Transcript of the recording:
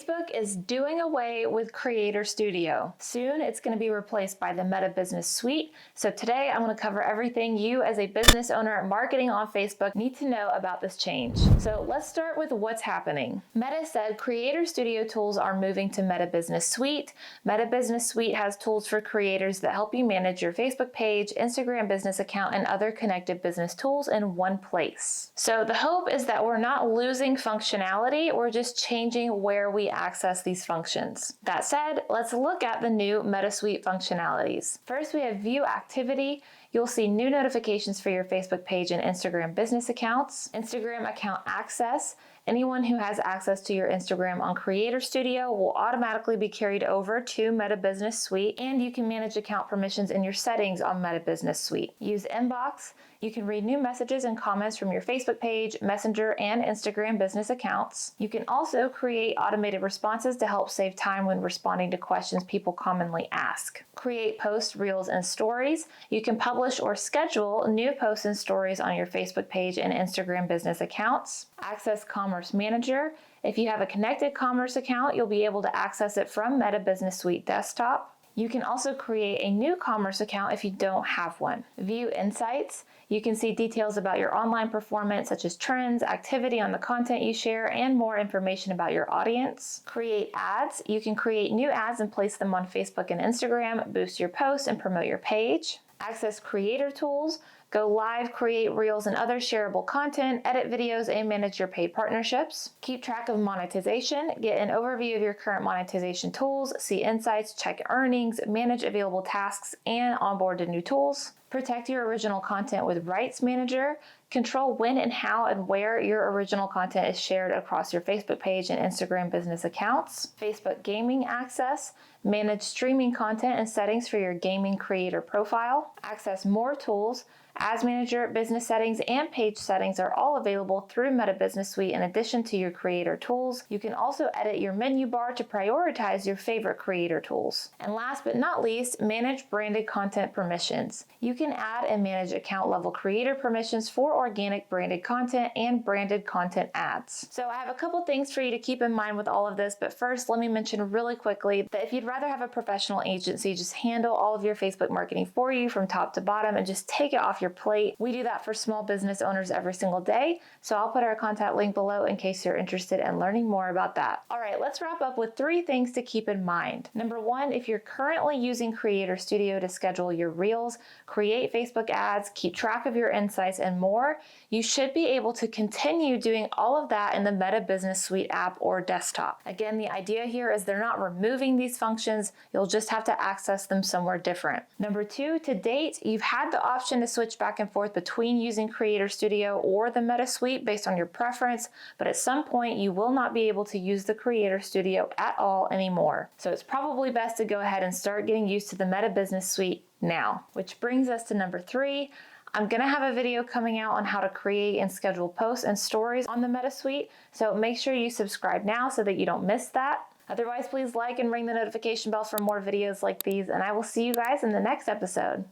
Facebook is doing away with Creator Studio. Soon it's going to be replaced by the Meta Business Suite. So today I'm going to cover everything you as a business owner marketing on Facebook need to know about this change. So let's start with what's happening. Meta said Creator Studio tools are moving to Meta Business Suite. Meta Business Suite has tools for creators that help you manage your Facebook page, Instagram business account, and other connected business tools in one place. So the hope is that we're not losing functionality, we're just changing where we access these functions. That said, let's look at the new Meta Suite functionalities. First, we have View Activity. You'll see new notifications for your Facebook page and Instagram business accounts, Instagram account access. Anyone who has access to your Instagram on Creator Studio will automatically be carried over to Meta Business Suite, and you can manage account permissions in your settings on Meta Business Suite. Use Inbox. You can read new messages and comments from your Facebook page, Messenger, and Instagram business accounts. You can also create automated responses to help save time when responding to questions people commonly ask. Create posts, reels, and stories. You can publish or schedule new posts and stories on your Facebook page and Instagram business accounts. Access Commerce Manager. If you have a connected commerce account, you'll be able to access it from Meta Business Suite desktop. You can also create a new commerce account if you don't have one. View Insights. You can see details about your online performance, such as trends, activity on the content you share, and more information about your audience. Create ads. You can create new ads and place them on Facebook and Instagram, boost your posts, and promote your page. Access creator tools. Go live, create reels and other shareable content, edit videos, and manage your paid partnerships. Keep track of monetization. Get an overview of your current monetization tools, see insights, check earnings, manage available tasks, and onboard to new tools. Protect your original content with Rights Manager. Control when and how and where your original content is shared across your Facebook page and Instagram business accounts. Facebook Gaming Access. Manage streaming content and settings for your gaming creator profile. Access more tools. Ads Manager, business settings, and page settings are all available through Meta Business Suite in addition to your creator tools. You can also edit your menu bar to prioritize your favorite creator tools. And last but not least, manage branded content permissions. You can add and manage account level creator permissions for organic branded content and branded content ads. So I have a couple things for you to keep in mind with all of this, but first let me mention really quickly that if you'd rather have a professional agency just handle all of your Facebook marketing for you from top to bottom and just take it off your plate, we do that for small business owners every single day. So I'll put our contact link below in case you're interested in learning more about that. All right, let's wrap up with 3 things to keep in mind. Number 1, if you're currently using Creator Studio to schedule your reels, create Facebook ads, keep track of your insights, and more, you should be able to continue doing all of that in the Meta Business Suite app or desktop. Again, the idea here is they're not removing these functions, you'll just have to access them somewhere different. Number 2, to date, you've had the option to switch back and forth between using Creator Studio or the Meta Suite based on your preference, but at some point you will not be able to use the Creator Studio at all anymore. So it's probably best to go ahead and start getting used to the Meta Business Suite now. Which brings us to number 3. I'm going to have a video coming out on how to create and schedule posts and stories on the Meta Suite, so make sure you subscribe now so that you don't miss that. Otherwise, please like and ring the notification bell for more videos like these, and I will see you guys in the next episode.